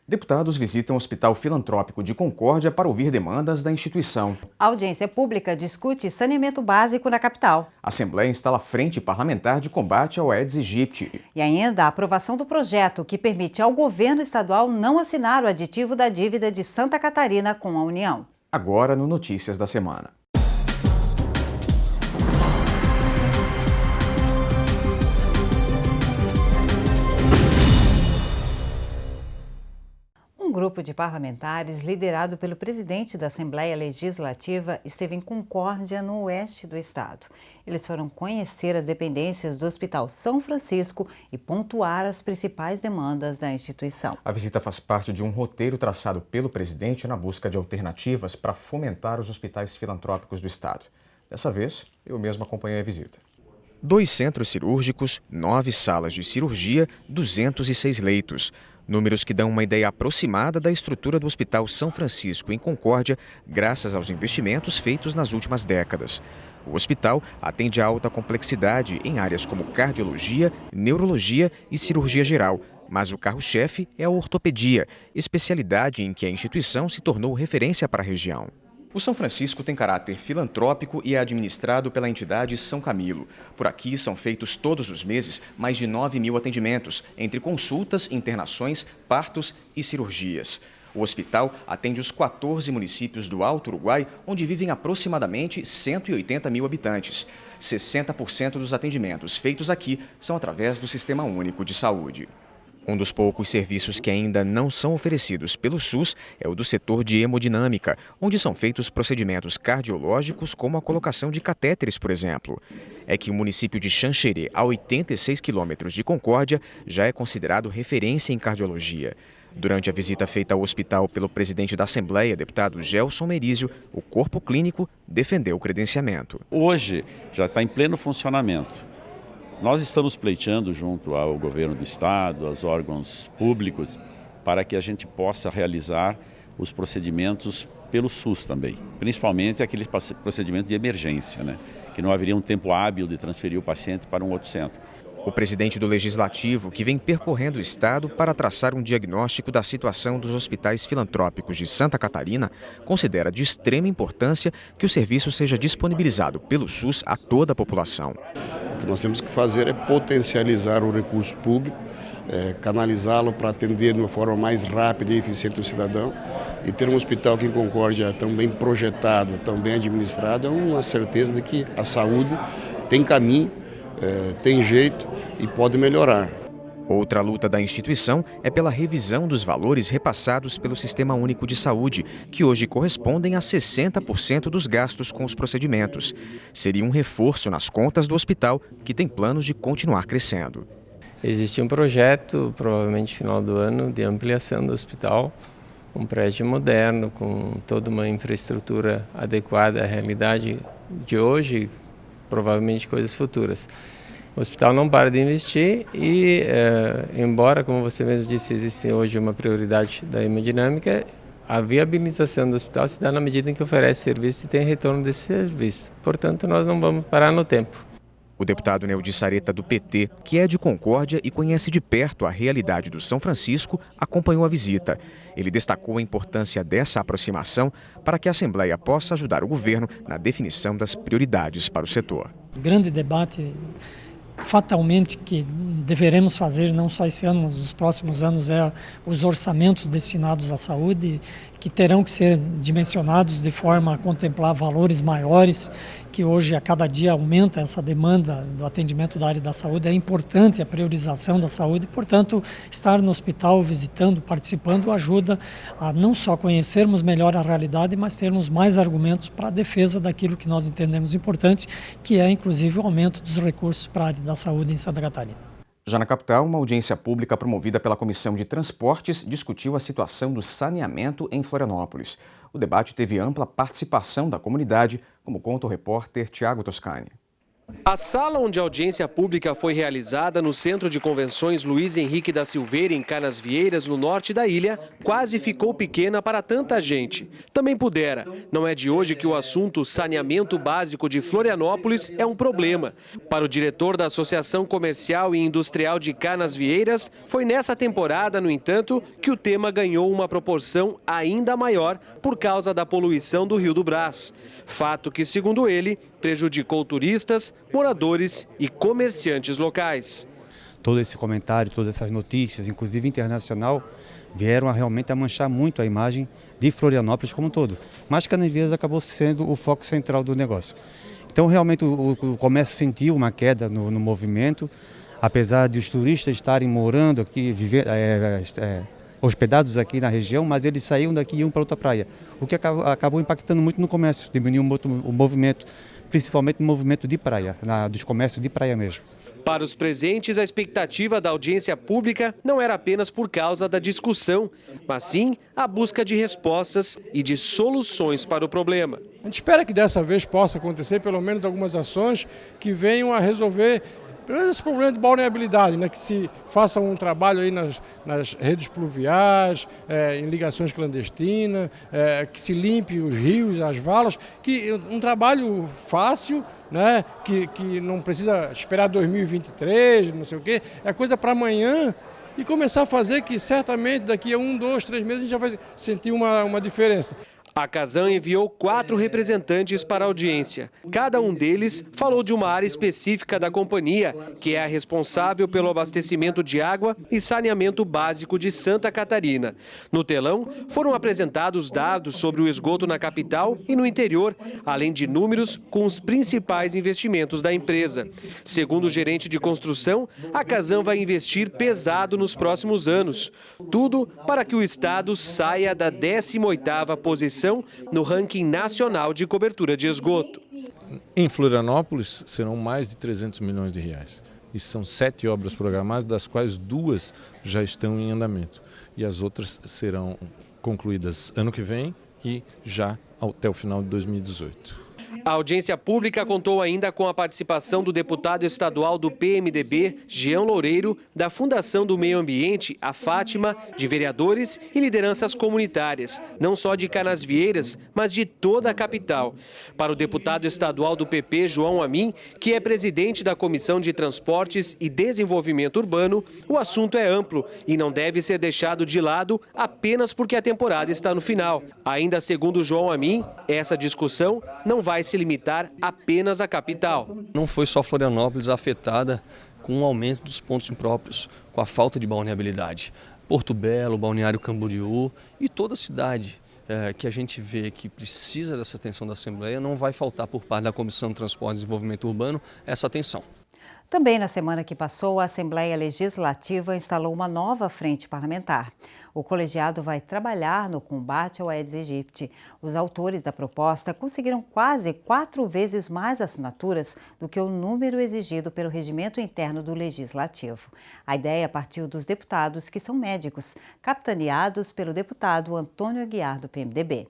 Deputados visitam o Hospital Filantrópico de Concórdia para ouvir demandas da instituição. A audiência pública discute saneamento básico na capital. A Assembleia instala frente parlamentar de combate ao Aedes aegypti. E ainda a aprovação do projeto que permite ao governo estadual não assinar o aditivo da dívida de Santa Catarina com a União. Agora no Notícias da Semana. Um grupo de parlamentares, liderado pelo presidente da Assembleia Legislativa, esteve em Concórdia, no oeste do estado. Eles foram conhecer as dependências do Hospital São Francisco e pontuar as principais demandas da instituição. A visita faz parte de um roteiro traçado pelo presidente na busca de alternativas para fomentar os hospitais filantrópicos do estado. Dessa vez, eu mesmo acompanhei a visita. 2 centros cirúrgicos, 9 salas de cirurgia, 206 leitos. Números que dão uma ideia aproximada da estrutura do Hospital São Francisco, em Concórdia, graças aos investimentos feitos nas últimas décadas. O hospital atende a alta complexidade em áreas como cardiologia, neurologia e cirurgia geral, mas o carro-chefe é a ortopedia, especialidade em que a instituição se tornou referência para a região. O São Francisco tem caráter filantrópico e é administrado pela entidade São Camilo. Por aqui são feitos todos os meses mais de 9.000 atendimentos, entre consultas, internações, partos e cirurgias. O hospital atende os 14 municípios do Alto Uruguai, onde vivem aproximadamente 180 mil habitantes. 60% dos atendimentos feitos aqui são através do Sistema Único de Saúde. Um dos poucos serviços que ainda não são oferecidos pelo SUS é o do setor de hemodinâmica, onde são feitos procedimentos cardiológicos como a colocação de catéteres, por exemplo. É que o município de Xanxerê, a 86 quilômetros de Concórdia, já é considerado referência em cardiologia. Durante a visita feita ao hospital pelo presidente da Assembleia, deputado Gelson Merizio, o corpo clínico defendeu o credenciamento. Hoje já está em pleno funcionamento. Nós estamos pleiteando junto ao governo do estado, aos órgãos públicos, para que a gente possa realizar os procedimentos pelo SUS também, principalmente aqueles procedimentos de emergência, que não haveria um tempo hábil de transferir o paciente para um outro centro. O presidente do Legislativo, que vem percorrendo o estado para traçar um diagnóstico da situação dos hospitais filantrópicos de Santa Catarina, considera de extrema importância que o serviço seja disponibilizado pelo SUS a toda a população. O que nós temos que fazer é potencializar o recurso público, canalizá-lo para atender de uma forma mais rápida e eficiente o cidadão. E ter um hospital aqui em Concórdia tão bem projetado, tão bem administrado, é uma certeza de que a saúde tem caminho, tem jeito e pode melhorar. Outra luta da instituição é pela revisão dos valores repassados pelo Sistema Único de Saúde, que hoje correspondem a 60% dos gastos com os procedimentos. Seria um reforço nas contas do hospital, que tem planos de continuar crescendo. Existe um projeto, provavelmente no final do ano, de ampliação do hospital, um prédio moderno, com toda uma infraestrutura adequada à realidade de hoje, provavelmente coisas futuras. O hospital não para de investir e, embora, como você mesmo disse, existe hoje uma prioridade da hemodinâmica, a viabilização do hospital se dá na medida em que oferece serviço e tem retorno desse serviço. Portanto, nós não vamos parar no tempo. O deputado Neudi Sareta, do PT, que é de Concórdia e conhece de perto a realidade do São Francisco, acompanhou a visita. Ele destacou a importância dessa aproximação para que a Assembleia possa ajudar o governo na definição das prioridades para o setor. O grande debate, fatalmente, que deveremos fazer não só esse ano, mas nos próximos anos, é os orçamentos destinados à saúde, que terão que ser dimensionados de forma a contemplar valores maiores, que hoje a cada dia aumenta essa demanda do atendimento da área da saúde. É importante a priorização da saúde, portanto, estar no hospital, visitando, participando, ajuda a não só conhecermos melhor a realidade, mas termos mais argumentos para a defesa daquilo que nós entendemos importante, que é inclusive o aumento dos recursos para a área da saúde em Santa Catarina. Já na capital, uma audiência pública promovida pela Comissão de Transportes discutiu a situação do saneamento em Florianópolis. O debate teve ampla participação da comunidade, como conta o repórter Tiago Toscani. A sala onde a audiência pública foi realizada no Centro de Convenções Luiz Henrique da Silveira, em Canasvieiras, no norte da ilha, quase ficou pequena para tanta gente. Também pudera. Não é de hoje que o assunto saneamento básico de Florianópolis é um problema. Para o diretor da Associação Comercial e Industrial de Canasvieiras, foi nessa temporada, no entanto, que o tema ganhou uma proporção ainda maior por causa da poluição do Rio do Brás. Fato que, segundo ele, prejudicou turistas, moradores e comerciantes locais. Todo esse comentário, todas essas notícias, inclusive internacional, vieram realmente a manchar muito a imagem de Florianópolis como um todo. Mas Canasvieiras acabou sendo o foco central do negócio. Então realmente o comércio sentiu uma queda no movimento, apesar de os turistas estarem morando aqui, hospedados aqui na região, mas eles saíam daqui e iam para outra praia, o que acabou impactando muito no comércio, diminuiu o movimento, principalmente no movimento de praia, dos comércios de praia mesmo. Para os presentes, a expectativa da audiência pública não era apenas por causa da discussão, mas sim a busca de respostas e de soluções para o problema. A gente espera que dessa vez possa acontecer pelo menos algumas ações que venham a resolver pelo menos esse problema de balneabilidade, né? Que se faça um trabalho aí nas redes pluviais, em ligações clandestinas, que se limpe os rios, as valas, que um trabalho fácil, né? Que não precisa esperar 2023, não sei o quê, é coisa para amanhã e começar a fazer que certamente daqui a 1, 2, 3 meses a gente já vai sentir uma diferença. A Casan enviou 4 representantes para a audiência. Cada um deles falou de uma área específica da companhia, que é a responsável pelo abastecimento de água e saneamento básico de Santa Catarina. No telão, foram apresentados dados sobre o esgoto na capital e no interior, além de números com os principais investimentos da empresa. Segundo o gerente de construção, a Casan vai investir pesado nos próximos anos. Tudo para que o estado saia da 18ª posição no ranking nacional de cobertura de esgoto. Em Florianópolis serão mais de 300 milhões de reais. E são 7 obras programadas, das quais 2 já estão em andamento. E as outras serão concluídas ano que vem e já até o final de 2018. A audiência pública contou ainda com a participação do deputado estadual do PMDB, Jean Loureiro, da Fundação do Meio Ambiente, a Fátima, de vereadores e lideranças comunitárias, não só de Canasvieiras, mas de toda a capital. Para o deputado estadual do PP, João Amin, que é presidente da Comissão de Transportes e Desenvolvimento Urbano, o assunto é amplo e não deve ser deixado de lado apenas porque a temporada está no final. Ainda segundo João Amin, essa discussão não vai se limitar apenas à capital. Não foi só Florianópolis afetada com o aumento dos pontos impróprios, com a falta de balneabilidade. Porto Belo, Balneário Camboriú e toda a cidade que a gente vê que precisa dessa atenção da Assembleia, não vai faltar por parte da Comissão de Transporte e Desenvolvimento Urbano essa atenção. Também na semana que passou, a Assembleia Legislativa instalou uma nova frente parlamentar. O colegiado vai trabalhar no combate ao Aedes aegypti. Os autores da proposta conseguiram quase 4 vezes mais assinaturas do que o número exigido pelo regimento interno do Legislativo. A ideia partiu dos deputados, que são médicos, capitaneados pelo deputado Antônio Aguiar, do PMDB.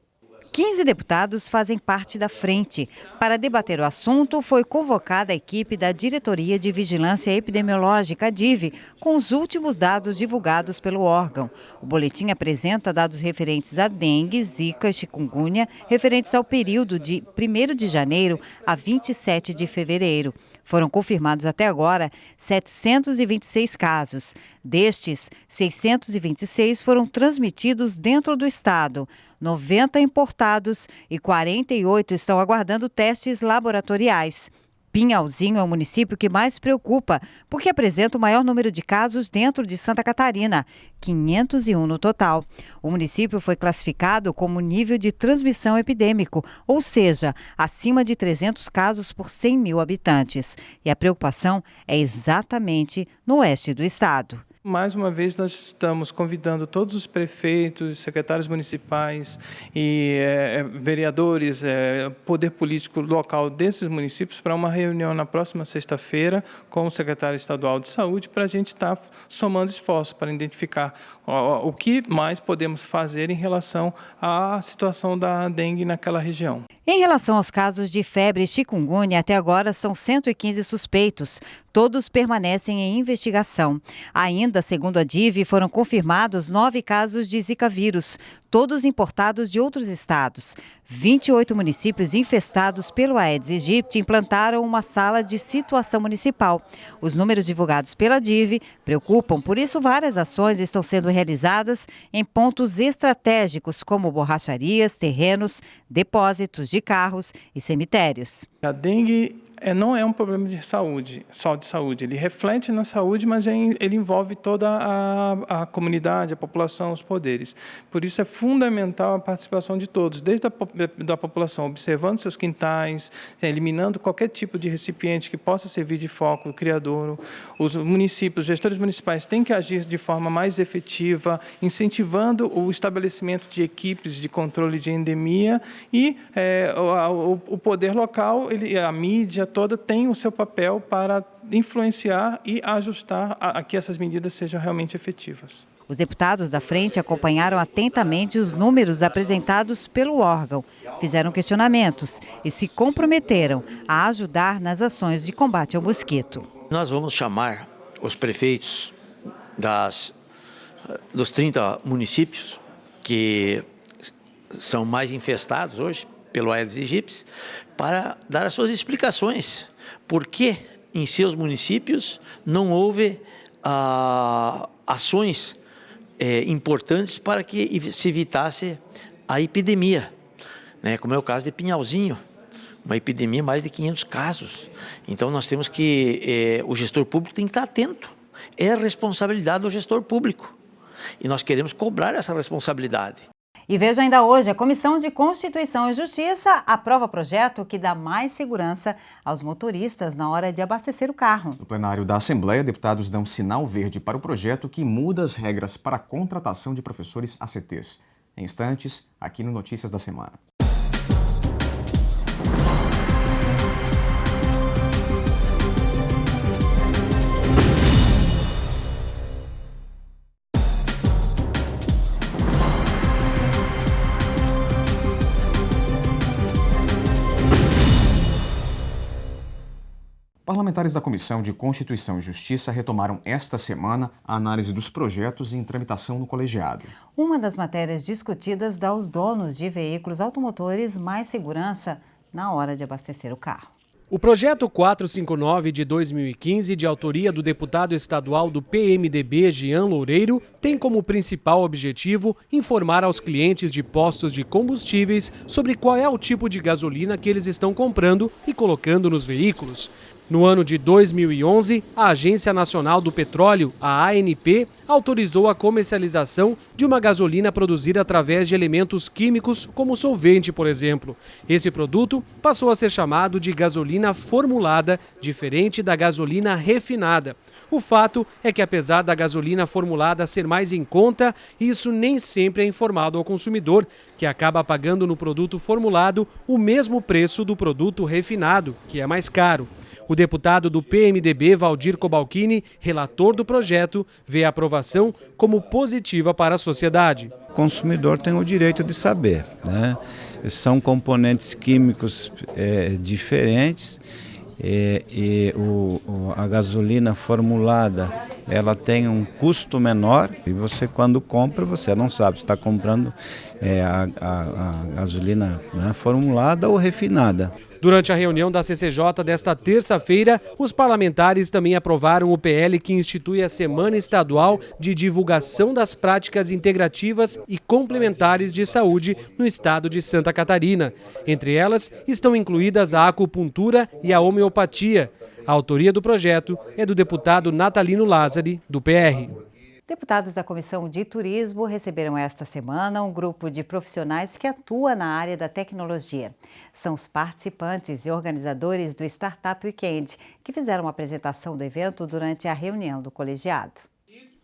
15 deputados fazem parte da frente. Para debater o assunto, foi convocada a equipe da Diretoria de Vigilância Epidemiológica, DIV, com os últimos dados divulgados pelo órgão. O boletim apresenta dados referentes a dengue, zika e chikungunya, referentes ao período de 1º de janeiro a 27 de fevereiro. Foram confirmados até agora 726 casos. Destes, 626 foram transmitidos dentro do estado, 90 importados e 48 estão aguardando testes laboratoriais. Pinhalzinho é o município que mais preocupa, porque apresenta o maior número de casos dentro de Santa Catarina, 501 no total. O município foi classificado como nível de transmissão epidêmico, ou seja, acima de 300 casos por 100 mil habitantes. E a preocupação é exatamente no oeste do estado. Mais uma vez, nós estamos convidando todos os prefeitos, secretários municipais e vereadores, poder político local desses municípios para uma reunião na próxima sexta-feira com o secretário estadual de saúde para a gente estar somando esforços para identificar o que mais podemos fazer em relação à situação da dengue naquela região. Em relação aos casos de febre e chikungunya, até agora são 115 suspeitos. Todos permanecem em investigação. Ainda, segundo a DIV, foram confirmados 9 casos de Zika vírus, todos importados de outros estados. 28 municípios infestados pelo Aedes aegypti implantaram uma sala de situação municipal. Os números divulgados pela DIV preocupam, por isso várias ações estão sendo realizadas em pontos estratégicos, como borracharias, terrenos, depósitos de carros e cemitérios. A dengue não é um problema de saúde, só de saúde. Ele reflete na saúde, mas ele envolve toda a comunidade, a população, os poderes. Por isso é fundamental a participação de todos, desde a população, observando seus quintais, eliminando qualquer tipo de recipiente que possa servir de foco criador. Os municípios, os gestores municipais têm que agir de forma mais efetiva, incentivando o estabelecimento de equipes de controle de endemia e o poder local, a mídia toda tem o seu papel para influenciar e ajustar a que essas medidas sejam realmente efetivas. Os deputados da frente acompanharam atentamente os números apresentados pelo órgão, fizeram questionamentos e se comprometeram a ajudar nas ações de combate ao mosquito. Nós vamos chamar os prefeitos dos 30 municípios que são mais infestados hoje pelo Aedes aegypti, para dar as suas explicações. Por que em seus municípios não houve ações importantes para que se evitasse a epidemia, né? Como é o caso de Pinhalzinho, uma epidemia, mais de 500 casos. Então nós temos que, o gestor público tem que estar atento, é responsabilidade do gestor público e nós queremos cobrar essa responsabilidade. E veja ainda hoje, a Comissão de Constituição e Justiça aprova projeto que dá mais segurança aos motoristas na hora de abastecer o carro. No plenário da Assembleia, deputados dão sinal verde para o projeto que muda as regras para a contratação de professores ACTs. Em instantes, aqui no Notícias da Semana. Parlamentares da Comissão de Constituição e Justiça retomaram esta semana a análise dos projetos em tramitação no colegiado. Uma das matérias discutidas dá aos donos de veículos automotores mais segurança na hora de abastecer o carro. O projeto 459 de 2015, de autoria do deputado estadual do PMDB, Jean Loureiro, tem como principal objetivo informar aos clientes de postos de combustíveis sobre qual é o tipo de gasolina que eles estão comprando e colocando nos veículos. No ano de 2011, a Agência Nacional do Petróleo, a ANP, autorizou a comercialização de uma gasolina produzida através de elementos químicos, como solvente, por exemplo. Esse produto passou a ser chamado de gasolina formulada, diferente da gasolina refinada. O fato é que, apesar da gasolina formulada ser mais em conta, isso nem sempre é informado ao consumidor, que acaba pagando no produto formulado o mesmo preço do produto refinado, que é mais caro. O deputado do PMDB, Valdir Cobalcini, relator do projeto, vê a aprovação como positiva para a sociedade. O consumidor tem o direito de saber, né? São componentes químicos diferentes a gasolina formulada ela tem um custo menor e você, quando compra, você não sabe se está comprando a gasolina, né, formulada ou refinada. Durante a reunião da CCJ desta terça-feira, os parlamentares também aprovaram o PL que institui a Semana Estadual de Divulgação das Práticas Integrativas e Complementares de Saúde no estado de Santa Catarina. Entre elas estão incluídas a acupuntura e a homeopatia. A autoria do projeto é do deputado Natalino Lázari, do PR. Deputados da Comissão de Turismo receberam esta semana um grupo de profissionais que atua na área da tecnologia. São os participantes e organizadores do Startup Weekend, que fizeram uma apresentação do evento durante a reunião do colegiado.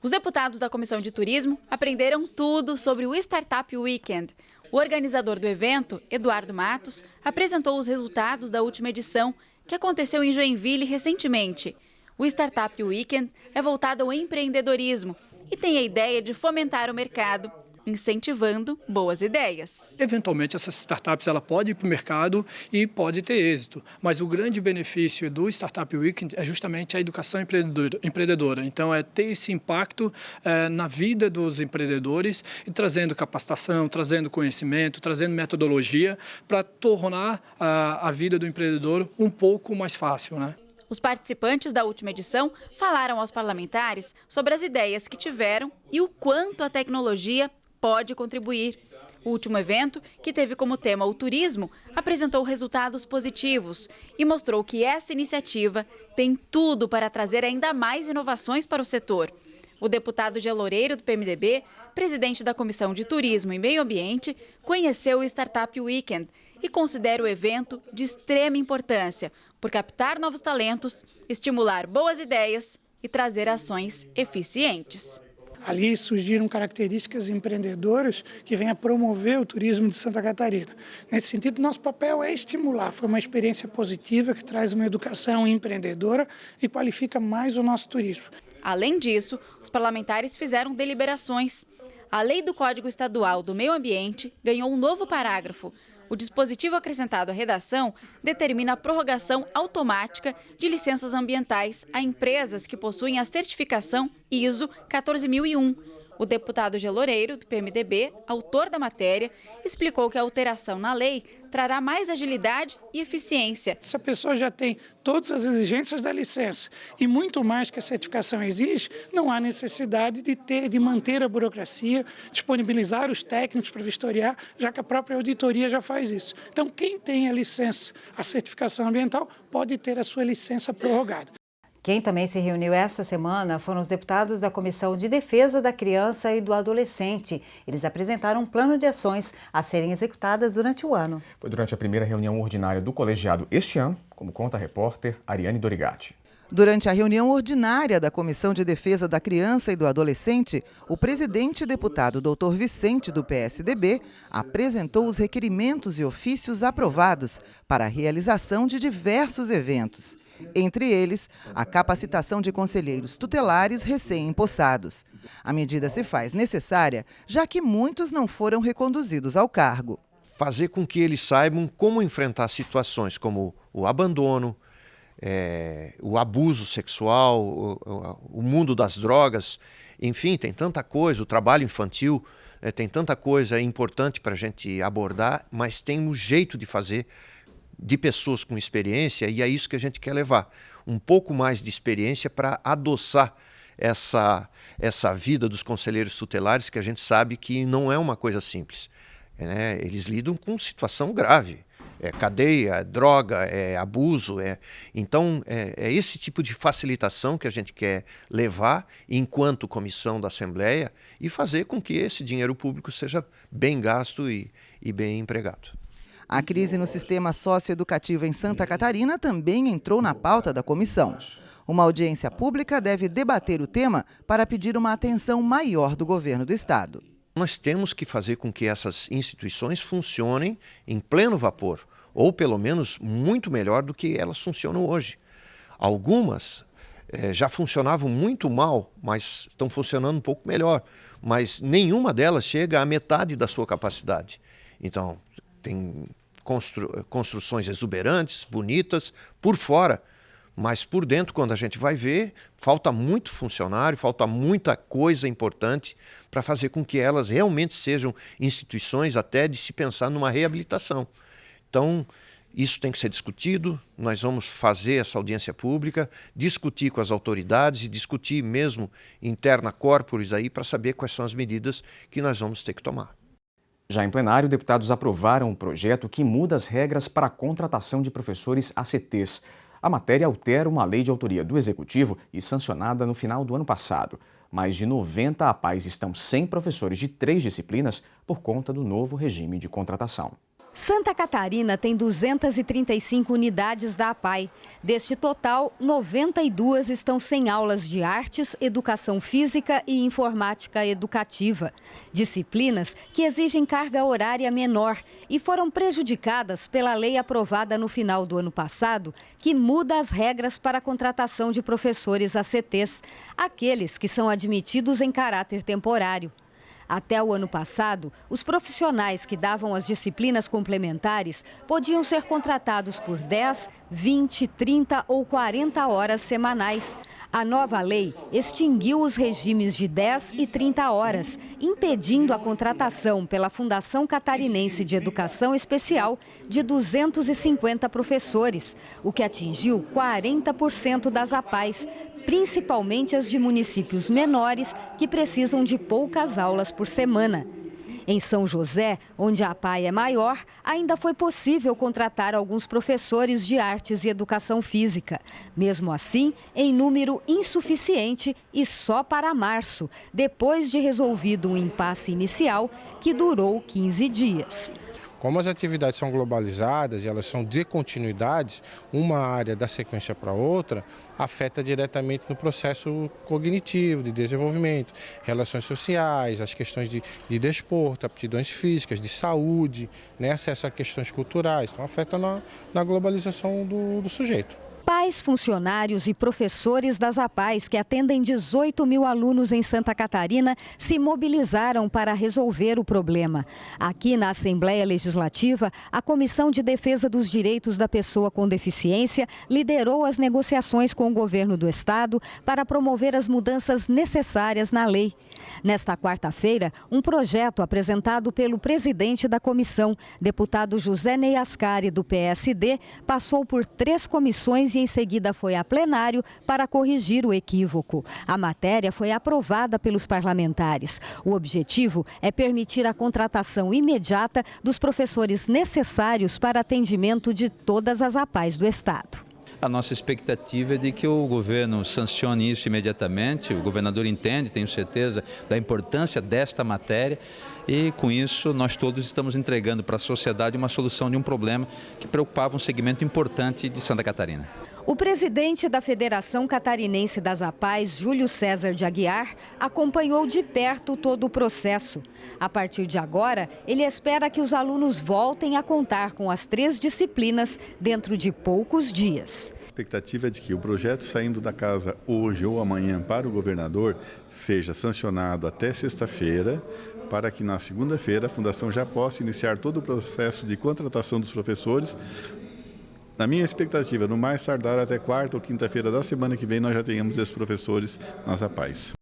Os deputados da Comissão de Turismo aprenderam tudo sobre o Startup Weekend. O organizador do evento, Eduardo Matos, apresentou os resultados da última edição, que aconteceu em Joinville recentemente. O Startup Weekend é voltado ao empreendedorismo e tem a ideia de fomentar o mercado, incentivando boas ideias. Eventualmente, essas startups ela pode ir para o mercado e pode ter êxito, mas o grande benefício do Startup Weekend é justamente a educação empreendedora. Então, é ter esse impacto na vida dos empreendedores e trazendo capacitação, trazendo conhecimento, trazendo metodologia para tornar a vida do empreendedor um pouco mais fácil, né? Os participantes da última edição falaram aos parlamentares sobre as ideias que tiveram e o quanto a tecnologia pode contribuir. O último evento, que teve como tema o turismo, apresentou resultados positivos e mostrou que essa iniciativa tem tudo para trazer ainda mais inovações para o setor. O deputado Jean Loureiro, do PMDB, presidente da Comissão de Turismo e Meio Ambiente, conheceu o Startup Weekend e considera o evento de extrema importância por captar novos talentos, estimular boas ideias e trazer ações eficientes. Ali surgiram características empreendedoras que vêm a promover o turismo de Santa Catarina. Nesse sentido, nosso papel é estimular. Foi uma experiência positiva que traz uma educação empreendedora e qualifica mais o nosso turismo. Além disso, os parlamentares fizeram deliberações. A Lei do Código Estadual do Meio Ambiente ganhou um novo parágrafo. O dispositivo acrescentado à redação determina a prorrogação automática de licenças ambientais a empresas que possuem a certificação ISO 14001. O deputado Jean Loureiro, do PMDB, autor da matéria, explicou que a alteração na lei trará mais agilidade e eficiência. Se a pessoa já tem todas as exigências da licença e muito mais que a certificação exige, não há necessidade de manter a burocracia, disponibilizar os técnicos para vistoriar, já que a própria auditoria já faz isso. Então, quem tem a licença, a certificação ambiental, pode ter a sua licença prorrogada. Quem também se reuniu esta semana foram os deputados da Comissão de Defesa da Criança e do Adolescente. Eles apresentaram um plano de ações a serem executadas durante o ano. Foi durante a primeira reunião ordinária do colegiado este ano, como conta a repórter Ariane Dorigatti. Durante a reunião ordinária da Comissão de Defesa da Criança e do Adolescente, o presidente deputado Dr. Vicente, do PSDB, apresentou os requerimentos e ofícios aprovados para a realização de diversos eventos. Entre eles, a capacitação de conselheiros tutelares recém-empossados. A medida se faz necessária, já que muitos não foram reconduzidos ao cargo. Fazer com que eles saibam como enfrentar situações como o abandono, o abuso sexual, o mundo das drogas, enfim, tem tanta coisa, o trabalho infantil, tem tanta coisa importante para a gente abordar, mas tem um jeito de fazer de pessoas com experiência e é isso que a gente quer levar. Um pouco mais de experiência para adoçar essa vida dos conselheiros tutelares, que a gente sabe que não é uma coisa simples. Eles lidam com situação grave. É cadeia, é droga, é abuso. Então, é esse tipo de facilitação que a gente quer levar enquanto comissão da Assembleia e fazer com que esse dinheiro público seja bem gasto e bem empregado. A crise no sistema socioeducativo em Santa Catarina também entrou na pauta da comissão. Uma audiência pública deve debater o tema para pedir uma atenção maior do governo do estado. Nós temos que fazer com que essas instituições funcionem em pleno vapor, ou pelo menos muito melhor do que elas funcionam hoje. Algumas já funcionavam muito mal, mas estão funcionando um pouco melhor, mas nenhuma delas chega à metade da sua capacidade. Então, tem construções exuberantes, bonitas, por fora, mas por dentro, quando a gente vai ver, falta muito funcionário, falta muita coisa importante para fazer com que elas realmente sejam instituições até de se pensar numa reabilitação. Então, isso tem que ser discutido, nós vamos fazer essa audiência pública, discutir com as autoridades e discutir mesmo interna corporis aí para saber quais são as medidas que nós vamos ter que tomar. Já em plenário, deputados aprovaram um projeto que muda as regras para a contratação de professores ACTs. A matéria altera uma lei de autoria do Executivo e sancionada no final do ano passado. Mais de 90 APAES estão sem professores de 3 disciplinas por conta do novo regime de contratação. Santa Catarina tem 235 unidades da APAE. Deste total, 92 estão sem aulas de artes, educação física e informática educativa. Disciplinas que exigem carga horária menor e foram prejudicadas pela lei aprovada no final do ano passado, que muda as regras para a contratação de professores ACTs, aqueles que são admitidos em caráter temporário. Até o ano passado, os profissionais que davam as disciplinas complementares podiam ser contratados por 10, 20, 30 ou 40 horas semanais. A nova lei extinguiu os regimes de 10 e 30 horas, impedindo a contratação pela Fundação Catarinense de Educação Especial de 250 professores, o que atingiu 40% das APAEs, principalmente as de municípios menores que precisam de poucas aulas por semana. Em São José, onde a APAE é maior, ainda foi possível contratar alguns professores de artes e educação física. Mesmo assim, em número insuficiente e só para março, depois de resolvido um impasse inicial que durou 15 dias. Como as atividades são globalizadas e elas são de continuidades, uma área da sequência para outra afeta diretamente no processo cognitivo, de desenvolvimento, relações sociais, as questões de desporto, aptidões físicas, de saúde, acesso a questões culturais. Então afeta na globalização do sujeito. Pais, funcionários e professores das APAEs, que atendem 18 mil alunos em Santa Catarina, se mobilizaram para resolver o problema. Aqui na Assembleia Legislativa, a Comissão de Defesa dos Direitos da Pessoa com Deficiência liderou as negociações com o governo do estado para promover as mudanças necessárias na lei. Nesta quarta-feira, um projeto apresentado pelo presidente da comissão, deputado José Ney Ascari, do PSD, passou por 3 comissões e em seguida foi a plenário para corrigir o equívoco. A matéria foi aprovada pelos parlamentares. O objetivo é permitir a contratação imediata dos professores necessários para atendimento de todas as APAEs do estado. A nossa expectativa é de que o governo sancione isso imediatamente. O governador entende, tenho certeza, da importância desta matéria e, com isso, nós todos estamos entregando para a sociedade uma solução de um problema que preocupava um segmento importante de Santa Catarina. O presidente da Federação Catarinense das APAEs, Júlio César de Aguiar, acompanhou de perto todo o processo. A partir de agora, ele espera que os alunos voltem a contar com as 3 disciplinas dentro de poucos dias. A expectativa é de que o projeto saindo da casa hoje ou amanhã para o governador seja sancionado até sexta-feira, para que na segunda-feira a Fundação já possa iniciar todo o processo de contratação dos professores. Na minha expectativa, no mais tardar até quarta ou quinta-feira da semana que vem, nós já tenhamos esses professores nas APAEs.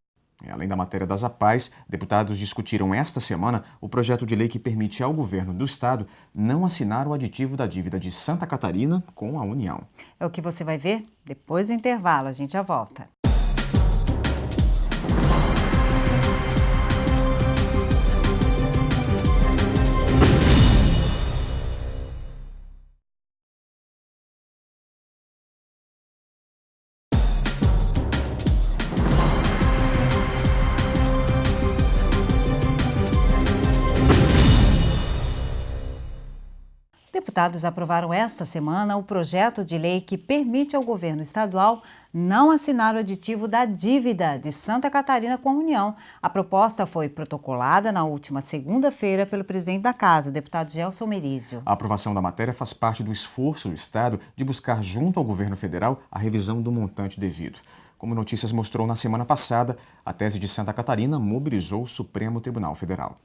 Além da matéria das APAEs, deputados discutiram esta semana o projeto de lei que permite ao governo do estado não assinar o aditivo da dívida de Santa Catarina com a União. É o que você vai ver depois do intervalo. A gente já volta. Deputados aprovaram esta semana o projeto de lei que permite ao governo estadual não assinar o aditivo da dívida de Santa Catarina com a União. A proposta foi protocolada na última segunda-feira pelo presidente da Casa, o deputado Gelson Merizio. A aprovação da matéria faz parte do esforço do estado de buscar junto ao governo federal a revisão do montante devido. Como Notícias mostrou na semana passada, a tese de Santa Catarina mobilizou o Supremo Tribunal Federal.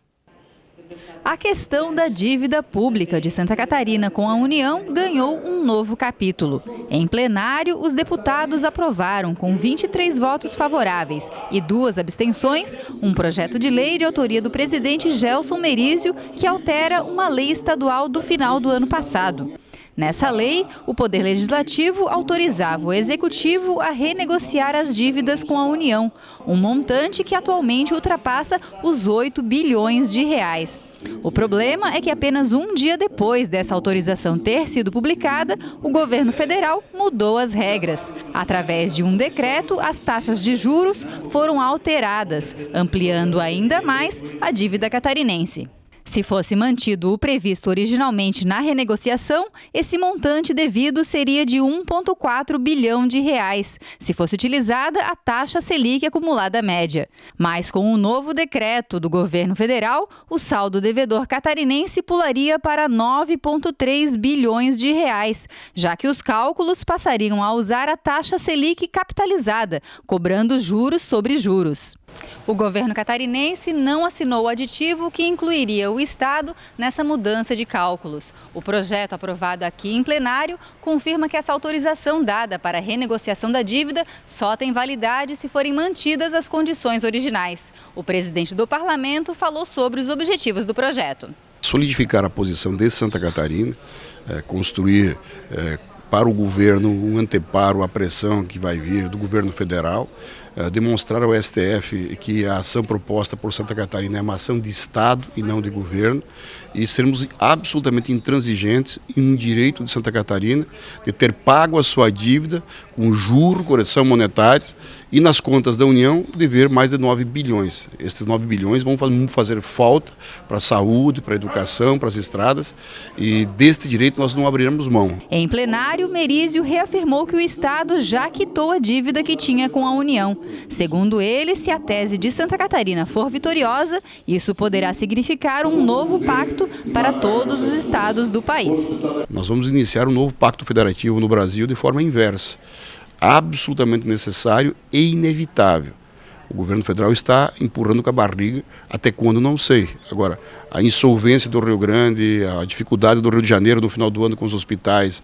A questão da dívida pública de Santa Catarina com a União ganhou um novo capítulo. Em plenário, os deputados aprovaram, com 23 votos favoráveis e 2 abstenções, um projeto de lei de autoria do presidente Gelson Merizio que altera uma lei estadual do final do ano passado. Nessa lei, o Poder Legislativo autorizava o Executivo a renegociar as dívidas com a União, um montante que atualmente ultrapassa os 8 bilhões de reais. O problema é que apenas um dia depois dessa autorização ter sido publicada, o governo federal mudou as regras. Através de um decreto, as taxas de juros foram alteradas, ampliando ainda mais a dívida catarinense. Se fosse mantido o previsto originalmente na renegociação, esse montante devido seria de 1,4 bilhão de reais, se fosse utilizada a taxa Selic acumulada média. Mas com o novo decreto do governo federal, o saldo devedor catarinense pularia para 9,3 bilhões de reais, já que os cálculos passariam a usar a taxa Selic capitalizada, cobrando juros sobre juros. O governo catarinense não assinou o aditivo que incluiria o Estado nessa mudança de cálculos. O projeto aprovado aqui em plenário confirma que essa autorização dada para a renegociação da dívida só tem validade se forem mantidas as condições originais. O presidente do parlamento falou sobre os objetivos do projeto. Solidificar a posição de Santa Catarina, construir para o governo um anteparo à pressão que vai vir do governo federal, demonstrar ao STF que a ação proposta por Santa Catarina é uma ação de Estado e não de governo, e sermos absolutamente intransigentes em um direito de Santa Catarina de ter pago a sua dívida com juro, correção monetária, e nas contas da União dever mais de 9 bilhões. Esses 9 bilhões vão fazer falta para a saúde, para a educação, para as estradas, e deste direito nós não abriremos mão. Em plenário, Merizio reafirmou que o Estado já quitou a dívida que tinha com a União. Segundo ele, se a tese de Santa Catarina for vitoriosa, isso poderá significar um novo pacto para todos os estados do país. Nós vamos iniciar um novo pacto federativo no Brasil de forma inversa. Absolutamente necessário e inevitável. O governo federal está empurrando com a barriga, até quando não sei. Agora, a insolvência do Rio Grande, a dificuldade do Rio de Janeiro no final do ano com os hospitais,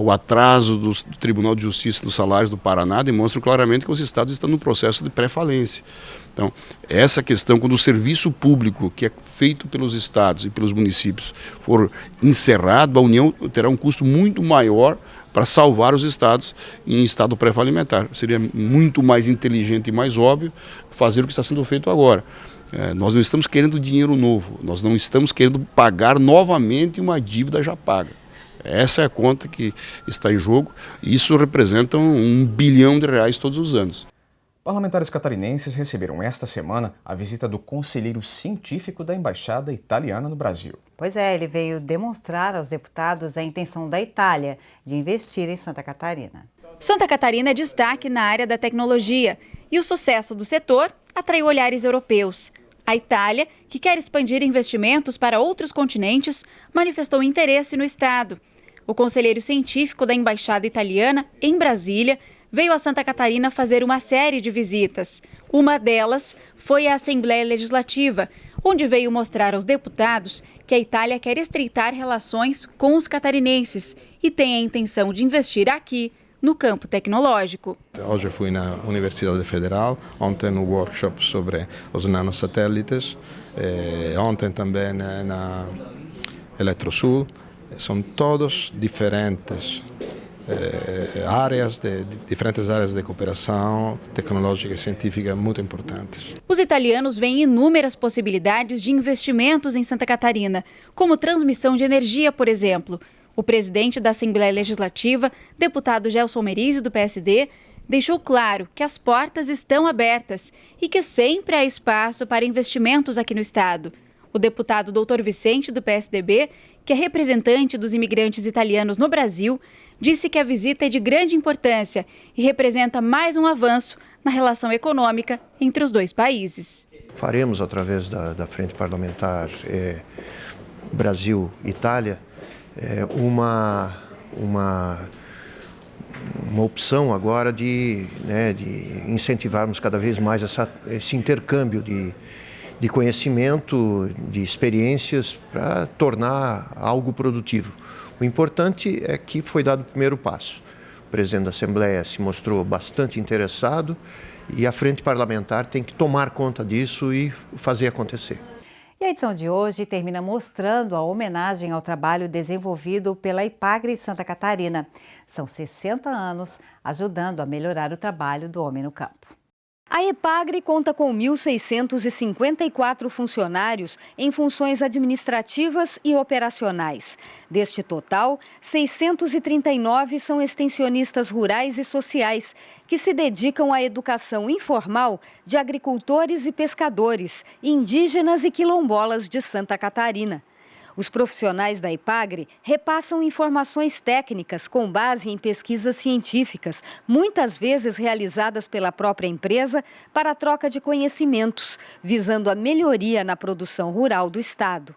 o atraso do Tribunal de Justiça nos salários do Paraná demonstram claramente que os estados estão no processo de pré-falência. Então, essa questão, quando o serviço público que é feito pelos estados e pelos municípios for encerrado, a União terá um custo muito maior para salvar os estados em estado pré-falimentar. Seria muito mais inteligente e mais óbvio fazer o que está sendo feito agora. Nós não estamos querendo dinheiro novo, nós não estamos querendo pagar novamente uma dívida já paga. Essa é a conta que está em jogo, e isso representa 1 bilhão de reais todos os anos. Parlamentares catarinenses receberam esta semana a visita do conselheiro científico da Embaixada Italiana no Brasil. Pois é, ele veio demonstrar aos deputados a intenção da Itália de investir em Santa Catarina. Santa Catarina é destaque na área da tecnologia e o sucesso do setor atraiu olhares europeus. A Itália, que quer expandir investimentos para outros continentes, manifestou interesse no estado. O conselheiro científico da Embaixada Italiana em Brasília veio a Santa Catarina fazer uma série de visitas. Uma delas foi à Assembleia Legislativa, onde veio mostrar aos deputados que a Itália quer estreitar relações com os catarinenses e tem a intenção de investir aqui no campo tecnológico. Hoje fui na Universidade Federal, ontem no workshop sobre os nanosatélites, ontem também na Eletrosul. São todos diferentes diferentes áreas de cooperação tecnológica e científica muito importantes. Os italianos veem inúmeras possibilidades de investimentos em Santa Catarina, como transmissão de energia, por exemplo. O presidente da Assembleia Legislativa, deputado Gelson Merizio, do PSD, deixou claro que as portas estão abertas e que sempre há espaço para investimentos aqui no estado. O deputado Dr. Vicente, do PSDB, que é representante dos imigrantes italianos no Brasil, disse que a visita é de grande importância e representa mais um avanço na relação econômica entre os dois países. Faremos, através da Frente Parlamentar Brasil-Itália, uma opção agora de incentivarmos cada vez mais esse intercâmbio de conhecimento, de experiências, para tornar algo produtivo. O importante é que foi dado o primeiro passo. O presidente da Assembleia se mostrou bastante interessado e a Frente Parlamentar tem que tomar conta disso e fazer acontecer. E a edição de hoje termina mostrando a homenagem ao trabalho desenvolvido pela Ipagre Santa Catarina. São 60 anos ajudando a melhorar o trabalho do homem no campo. A EPAGRE conta com 1.654 funcionários em funções administrativas e operacionais. Deste total, 639 são extensionistas rurais e sociais, que se dedicam à educação informal de agricultores e pescadores, indígenas e quilombolas de Santa Catarina. Os profissionais da EPAGRE repassam informações técnicas com base em pesquisas científicas, muitas vezes realizadas pela própria empresa, para a troca de conhecimentos, visando a melhoria na produção rural do estado.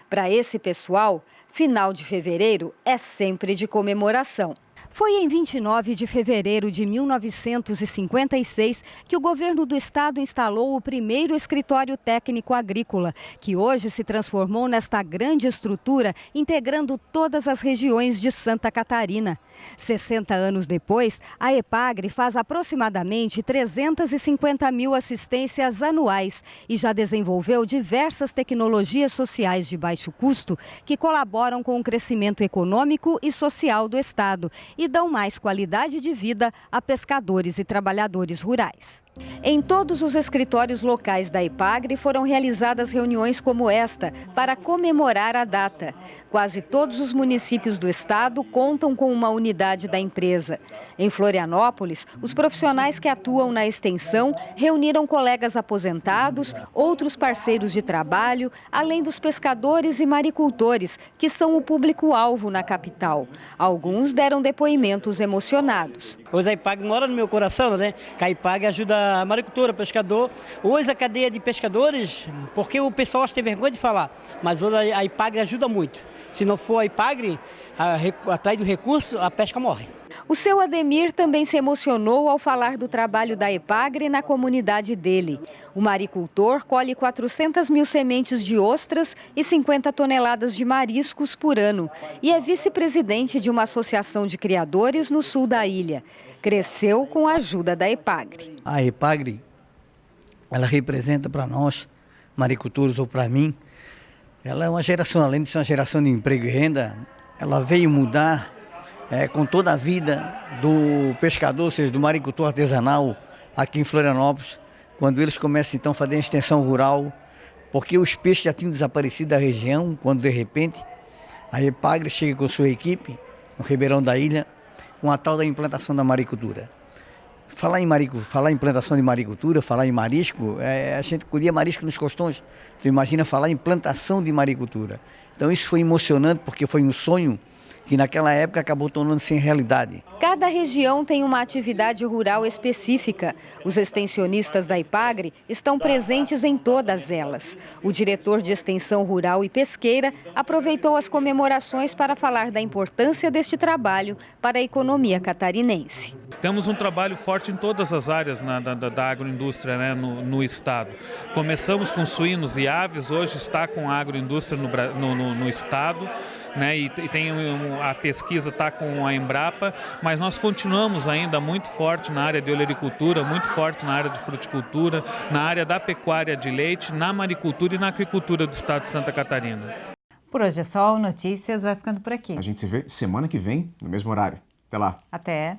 Para esse pessoal, final de fevereiro é sempre de comemoração. Foi em 29 de fevereiro de 1956 que o governo do estado instalou o primeiro escritório técnico agrícola, que hoje se transformou nesta grande estrutura, integrando todas as regiões de Santa Catarina. 60 anos depois, a EPAGRE faz aproximadamente 350 mil assistências anuais e já desenvolveu diversas tecnologias sociais de baixo custo que colaboram com o crescimento econômico e social do estado e dão mais qualidade de vida a pescadores e trabalhadores rurais. Em todos os escritórios locais da EPAGRE foram realizadas reuniões como esta para comemorar a data. Quase todos os municípios do estado contam com uma unidade da empresa. Em Florianópolis, os profissionais que atuam na extensão reuniram colegas aposentados, outros parceiros de trabalho, além dos pescadores e maricultores, que são o público-alvo na capital. Alguns deram depoimentos emocionados. Hoje a EPAGRE mora no meu coração, né? Que a EPAGRE ajuda a maricultura, pescador. Hoje a cadeia de pescadores, porque o pessoal acha que tem vergonha de falar, mas hoje a EPAGRE ajuda muito. Se não for a EPAGRE, atrás do recurso, a pesca morre. O seu Ademir também se emocionou ao falar do trabalho da EPAGRE na comunidade dele. O maricultor colhe 400 mil sementes de ostras e 50 toneladas de mariscos por ano e é vice-presidente de uma associação de criadores no sul da ilha. Cresceu com a ajuda da EPAGRE. A EPAGRE, ela representa para nós, maricultores ou para mim, ela é uma geração, além de ser uma geração de emprego e renda, ela veio mudar com toda a vida do pescador, ou seja, do maricultor artesanal aqui em Florianópolis, quando eles começam então a fazer a extensão rural, porque os peixes já tinham desaparecido da região, quando de repente a EPAGRE chega com sua equipe no Ribeirão da Ilha, com a tal da implantação da maricultura. Falar em implantação de maricultura, falar em marisco, a gente colhia marisco nos costões. Então imagina falar em plantação de maricultura. Então isso foi emocionante porque foi um sonho que naquela época acabou tornando-se em realidade. Cada região tem uma atividade rural específica. Os extensionistas da EPAGRE estão presentes em todas elas. O diretor de Extensão Rural e Pesqueira aproveitou as comemorações para falar da importância deste trabalho para a economia catarinense. Temos um trabalho forte em todas as áreas da agroindústria, né, no estado. Começamos com suínos e aves, hoje está com a agroindústria no estado. Né, e tem a pesquisa está com a Embrapa, mas nós continuamos ainda muito forte na área de olericultura, muito forte na área de fruticultura, na área da pecuária de leite, na maricultura e na aquicultura do estado de Santa Catarina. Por hoje é só, o Notícias vai ficando por aqui. A gente se vê semana que vem, no mesmo horário. Até lá. Até.